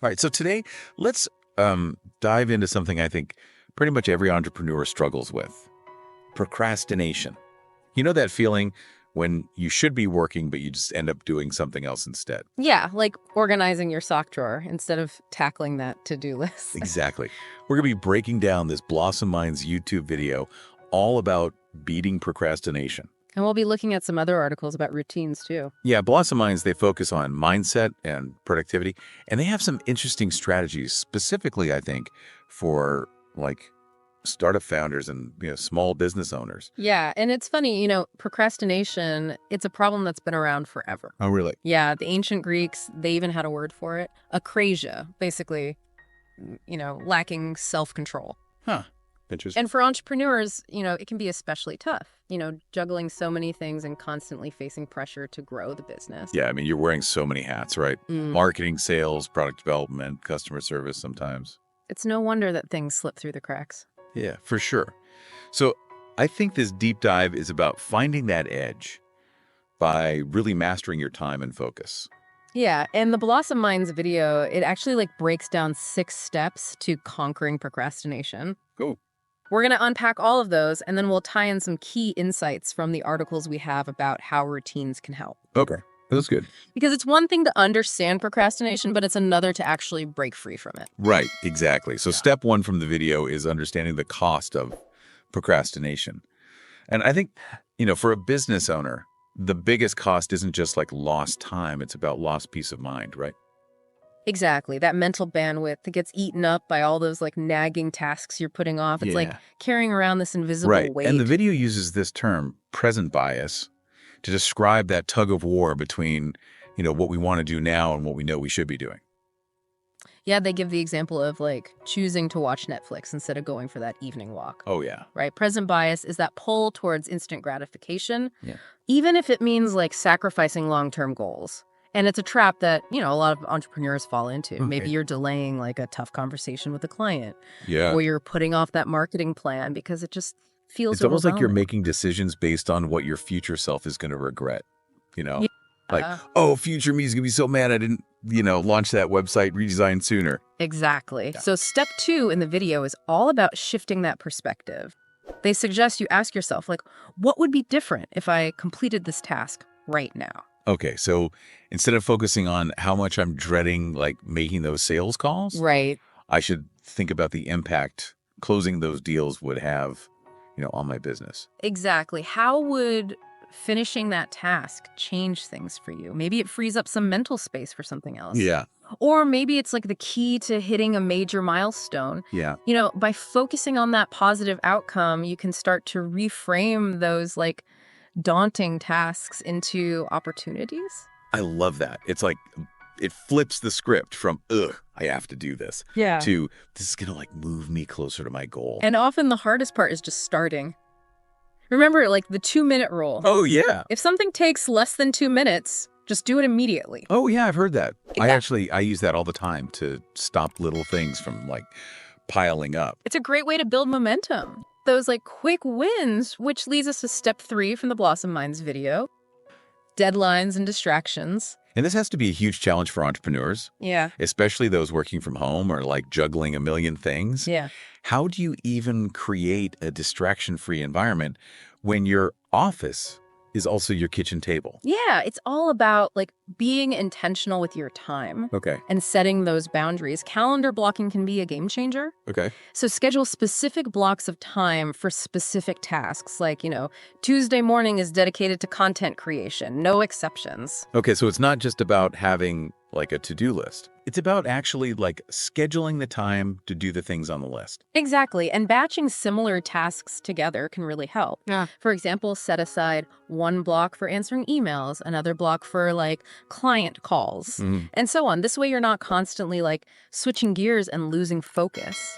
All right, so today let's dive into something I think pretty much every entrepreneur struggles with: procrastination. You know that feeling when you should be working, but you just end up doing something else instead? Yeah, like organizing your sock drawer instead of tackling that to-do list. Exactly. We're going to be breaking down this Blossom Minds YouTube video all about beating procrastination. And we'll be looking at some other articles about routines too. Yeah, Blossom Minds, they focus on mindset and productivity, and they have some interesting strategies specifically, I think, for like startup founders and small business owners. Yeah, and it's funny, procrastination, it's a problem that's been around forever. Oh, really? Yeah, the ancient Greeks, they even had a word for it. Akrasia, basically, lacking self-control. Huh. Interesting. And for entrepreneurs, it can be especially tough, juggling so many things and constantly facing pressure to grow the business. Yeah, I mean, you're wearing so many hats, right? Marketing, sales, product development, customer service sometimes. It's no wonder that things slip through the cracks. Yeah, for sure. So I think this deep dive is about finding that edge by really mastering your time and focus. Yeah, and the Blossom Minds video, it actually breaks down 6 steps to conquering procrastination. Cool. We're going to unpack all of those, and then we'll tie in some key insights from the articles we have about how routines can help. Okay, that's good. Because it's one thing to understand procrastination, but it's another to actually break free from it. Right, exactly. So step 1 from the video is understanding the cost of procrastination. And I think, for a business owner, the biggest cost isn't just like lost time, it's about lost peace of mind, right? Exactly. That mental bandwidth that gets eaten up by all those nagging tasks you're putting off. It's like carrying around this invisible weight. And the video uses this term, present bias, to describe that tug of war between, what we want to do now and what we know we should be doing. Yeah, they give the example of choosing to watch Netflix instead of going for that evening walk. Oh, yeah. Right? Present bias is that pull towards instant gratification, even if it means sacrificing long-term goals. And it's a trap that, a lot of entrepreneurs fall into. Okay. Maybe you're delaying a tough conversation with a client. Yeah. Or you're putting off that marketing plan because it just feels It's almost like you're making decisions based on what your future self is going to regret, Yeah. Future me is going to be so mad I didn't, launch that website redesign sooner. Exactly. Yeah. So step 2 in the video is all about shifting that perspective. They suggest you ask yourself, what would be different if I completed this task right now? Okay, so instead of focusing on how much I'm dreading, making those sales calls, right, I should think about the impact closing those deals would have, on my business. Exactly. How would finishing that task change things for you? Maybe it frees up some mental space for something else. Yeah. Or maybe it's the key to hitting a major milestone. Yeah. By focusing on that positive outcome, you can start to reframe those daunting tasks into opportunities. I love that. It's it flips the script from, ugh, I have to do this, to this is going to move me closer to my goal. And often the hardest part is just starting. Remember the 2-minute rule. Oh, yeah. If something takes less than 2 minutes, just do it immediately. Oh, yeah, I've heard that. Yeah. I use that all the time to stop little things from piling up. It's a great way to build momentum. Those quick wins, which leads us to step 3 from the Blossom Minds video. Deadlines and distractions. And this has to be a huge challenge for entrepreneurs. Yeah. Especially those working from home or juggling a million things. Yeah. How do you even create a distraction-free environment when your office is also your kitchen table? Yeah, it's all about being intentional with your time. Okay. And setting those boundaries. Calendar blocking can be a game changer. Okay. So schedule specific blocks of time for specific tasks. Tuesday morning is dedicated to content creation, no exceptions. Okay, so it's not just about having a to-do list. It's about actually scheduling the time to do the things on the list. Exactly. And batching similar tasks together can really help. Yeah. For example, set aside one block for answering emails, another block for client calls, and so on. This way you're not constantly switching gears and losing focus.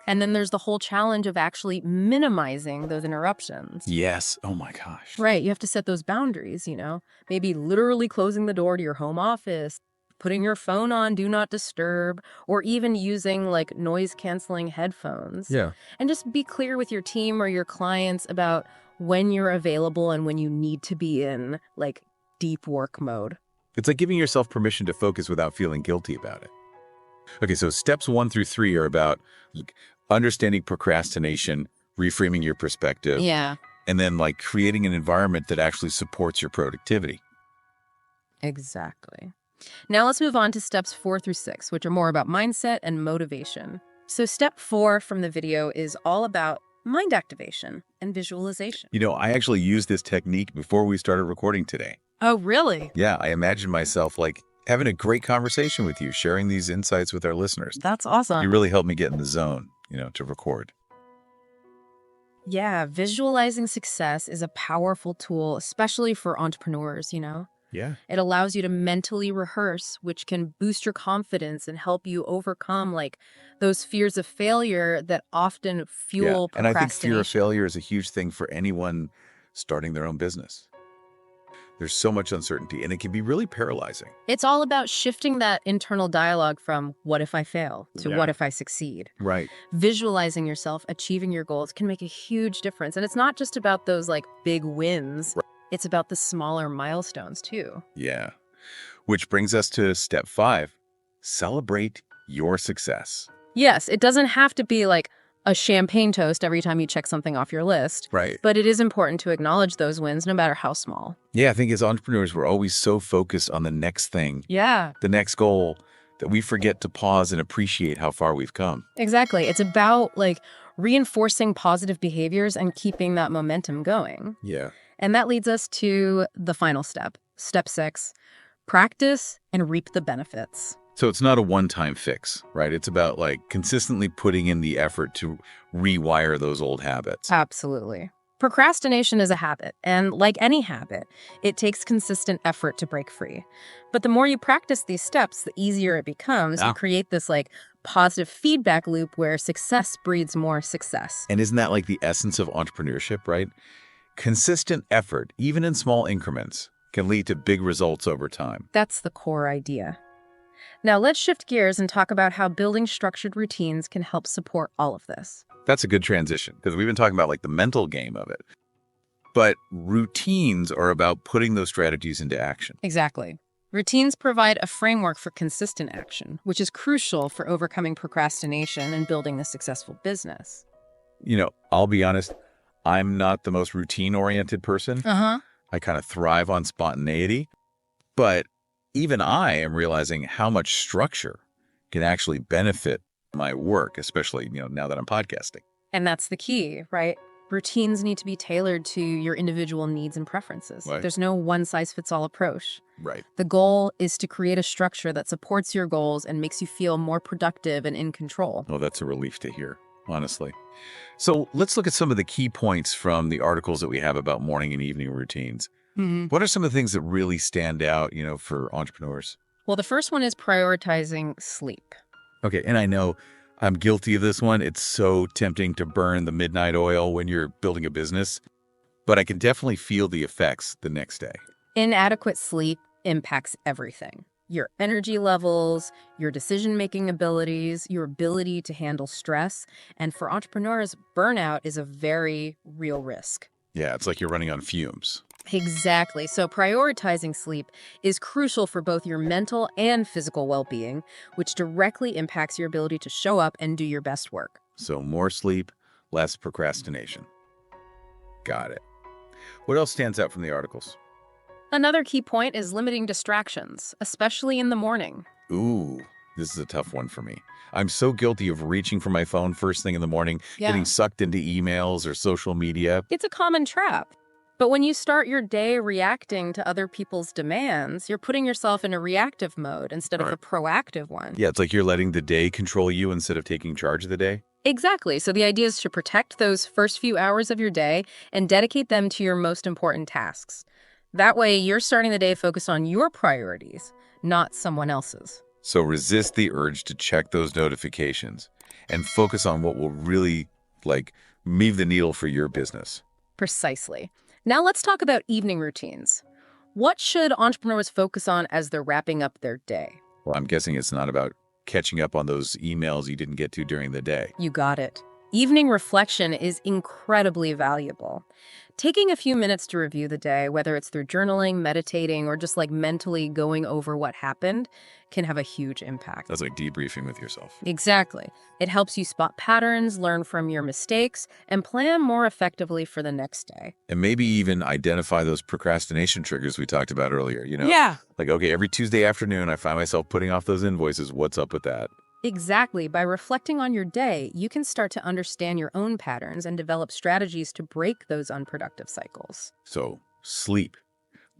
And then there's the whole challenge of actually minimizing those interruptions. Yes. Oh my gosh. Right. You have to set those boundaries, maybe literally closing the door to your home office, putting your phone on Do Not Disturb, or even using noise-canceling headphones. Yeah. And just be clear with your team or your clients about when you're available and when you need to be in deep work mode. It's like giving yourself permission to focus without feeling guilty about it. Okay, so steps 1 through 3 are about like, understanding procrastination, reframing your perspective, Yeah, and then like creating an environment that actually supports your productivity. exactly. Now let's move on to steps 4 through 6, which are more about mindset and motivation. So step 4 from the video is all about mind activation and visualization. I actually used this technique before we started recording today. Oh, really? Yeah, I imagined myself like having a great conversation with you, sharing these insights with our listeners. That's You awesome. really helped me get in the zone, to record. Yeah, visualizing success is a powerful tool, especially for entrepreneurs. Yeah. It allows you to mentally rehearse, which can boost your confidence and help you overcome like those fears of failure that often Yeah. fuel And I think fear of procrastination. failure is a huge thing for anyone starting their own business. There's so much uncertainty, and it can be really paralyzing. It's all about shifting that internal dialogue from what if I fail to Yeah. what if I succeed. Right. Visualizing yourself achieving your goals can make a huge difference. And it's not just about those like big wins. Right. It's about the smaller milestones too. Yeah. Which brings us to step 5, celebrate your success. Yes, it doesn't have to be like a champagne toast every time you check something off your list, Right. but it is important to acknowledge those wins no matter how small. Yeah, I think as entrepreneurs, we're always so focused on the next thing, Yeah, the next goal, that we forget to pause and appreciate how far we've come. exactly. It's about like reinforcing positive behaviors and keeping that momentum going. Yeah. And that leads us to the final step, step 6, practice and reap the benefits. So it's not a one-time fix, right? It's about like consistently putting in the effort to rewire those old habits. Absolutely. Procrastination is a habit, and like any habit, it takes consistent effort to break free. But the more you practice these steps, the easier it becomes. Yeah. You create this like positive feedback loop where success breeds more success. And isn't that like the essence of entrepreneurship, right? Consistent effort, even in small increments, can lead to big results over time. That's the core idea. Now let's shift gears and talk about how building structured routines can help support all of this. That's a good transition because we've been talking about like the mental game of it. But routines are about putting those strategies into action. Exactly. Routines provide a framework for consistent action, which is crucial for overcoming procrastination and building a successful business. I'll be honest, I'm not the most routine-oriented person. Uh-huh. I kind of thrive on spontaneity. But even I am realizing how much structure can actually benefit my work, especially, now that I'm podcasting. And that's the key, right? Routines need to be tailored to your individual needs and preferences. Right. There's no one-size-fits-all approach. Right. The goal is to create a structure that supports your goals and makes you feel more productive and in control. Oh, that's a relief to hear, honestly. So let's look at some of the key points from the articles that we have about morning and evening routines. Mm-hmm. What are some of the things that really stand out, for entrepreneurs? Well, the first one is prioritizing sleep. Okay, and I know I'm guilty of this one. It's so tempting to burn the midnight oil when you're building a business, but I can definitely feel the effects the next day. Inadequate sleep impacts everything. Your energy levels, your decision-making abilities, your ability to handle stress. And for entrepreneurs, burnout is a very real risk. Yeah, it's like you're running on fumes. Exactly. So prioritizing sleep is crucial for both your mental and physical well-being, which directly impacts your ability to show up and do your best work. So more sleep, less procrastination. Got it. What else stands out from the articles? Another key point is limiting distractions, especially in the morning. Ooh, this is a tough one for me. I'm so guilty of reaching for my phone first thing in the morning, getting sucked into emails or social media. It's a common trap. But when you start your day reacting to other people's demands, you're putting yourself in a reactive mode instead of a proactive one. Yeah, it's like you're letting the day control you instead of taking charge of the day. Exactly. So the idea is to protect those first few hours of your day and dedicate them to your most important tasks. That way, you're starting the day focused on your priorities, not someone else's. So resist the urge to check those notifications and focus on what will really, move the needle for your business. Precisely. Now let's talk about evening routines. What should entrepreneurs focus on as they're wrapping up their day? Well, I'm guessing it's not about catching up on those emails you didn't get to during the day. You got it. Evening reflection is incredibly valuable. Taking a few minutes to review the day, whether it's through journaling, meditating, or just like mentally going over what happened, can have a huge impact. That's like debriefing with yourself. Exactly. It helps you spot patterns, learn from your mistakes, and plan more effectively for the next day. And maybe even identify those procrastination triggers we talked about earlier, Yeah. Like, okay, every Tuesday afternoon, I find myself putting off those invoices. What's up with that? Exactly. By reflecting on your day, you can start to understand your own patterns and develop strategies to break those unproductive cycles. So, sleep,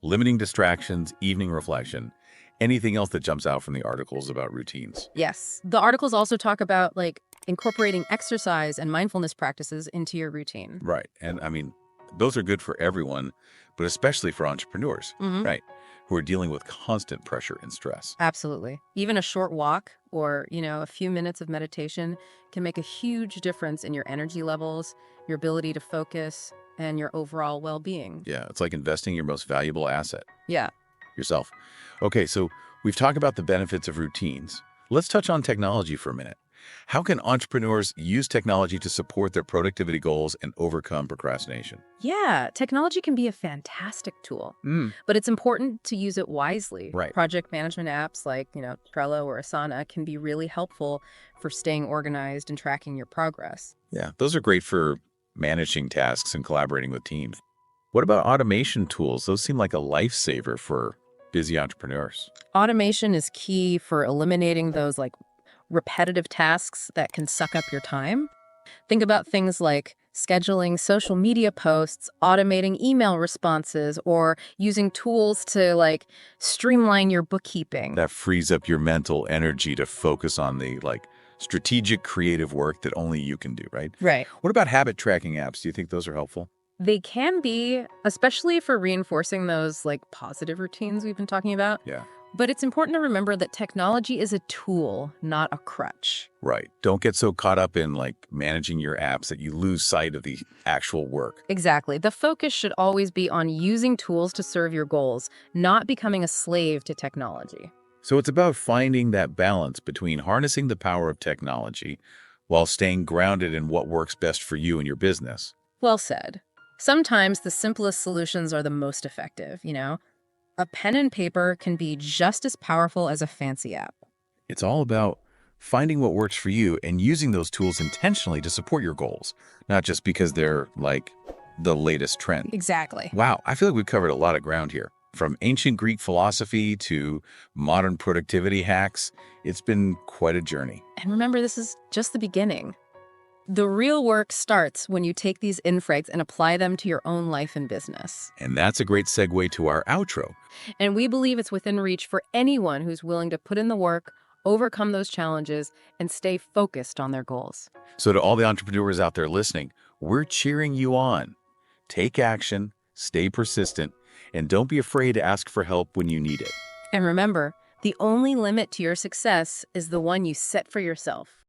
limiting distractions, evening reflection, anything else that jumps out from the articles about routines. Yes. The articles also talk about like incorporating exercise and mindfulness practices into your routine. Right. And I mean, those are good for everyone, but especially for entrepreneurs, right? Who are dealing with constant pressure and stress. Absolutely. Even a short walk or, a few minutes of meditation can make a huge difference in your energy levels, your ability to focus, and your overall well-being. Yeah, it's like investing your most valuable asset, Yeah. yourself. Okay, so we've talked about the benefits of routines. Let's touch on technology for a minute. How can entrepreneurs use technology to support their productivity goals and overcome procrastination? Yeah, technology can be a fantastic tool, but it's important to use it wisely. Right. Project management apps like, Trello or Asana can be really helpful for staying organized and tracking your progress. Yeah, those are great for managing tasks and collaborating with teams. What about automation tools? Those seem like a lifesaver for busy entrepreneurs. Automation is key for eliminating those like repetitive tasks that can suck up your time. Think about things like scheduling social media posts, automating email responses, or using tools to like streamline your bookkeeping. That frees up your mental energy to focus on the strategic creative work that only you can do, right? Right. What about habit tracking apps? Do you think those are helpful? They can be, especially for reinforcing those like positive routines we've been talking about. Yeah. But it's important to remember that technology is a tool, not a crutch. Right. Don't get so caught up in managing your apps that you lose sight of the actual work. Exactly. The focus should always be on using tools to serve your goals, not becoming a slave to technology. So it's about finding that balance between harnessing the power of technology while staying grounded in what works best for you and your business. Well said. Sometimes the simplest solutions are the most effective, A pen and paper can be just as powerful as a fancy app. It's all about finding what works for you and using those tools intentionally to support your goals, not just because they're the latest trend. Exactly. Wow, I feel like we've covered a lot of ground here. From ancient Greek philosophy to modern productivity hacks, it's been quite a journey. And remember, this is just the beginning. The real work starts when you take these insights and apply them to your own life and business. And that's a great segue to our outro. And we believe it's within reach for anyone who's willing to put in the work, overcome those challenges, and stay focused on their goals. So to all the entrepreneurs out there listening, we're cheering you on. Take action, stay persistent, and don't be afraid to ask for help when you need it. And remember, the only limit to your success is the one you set for yourself.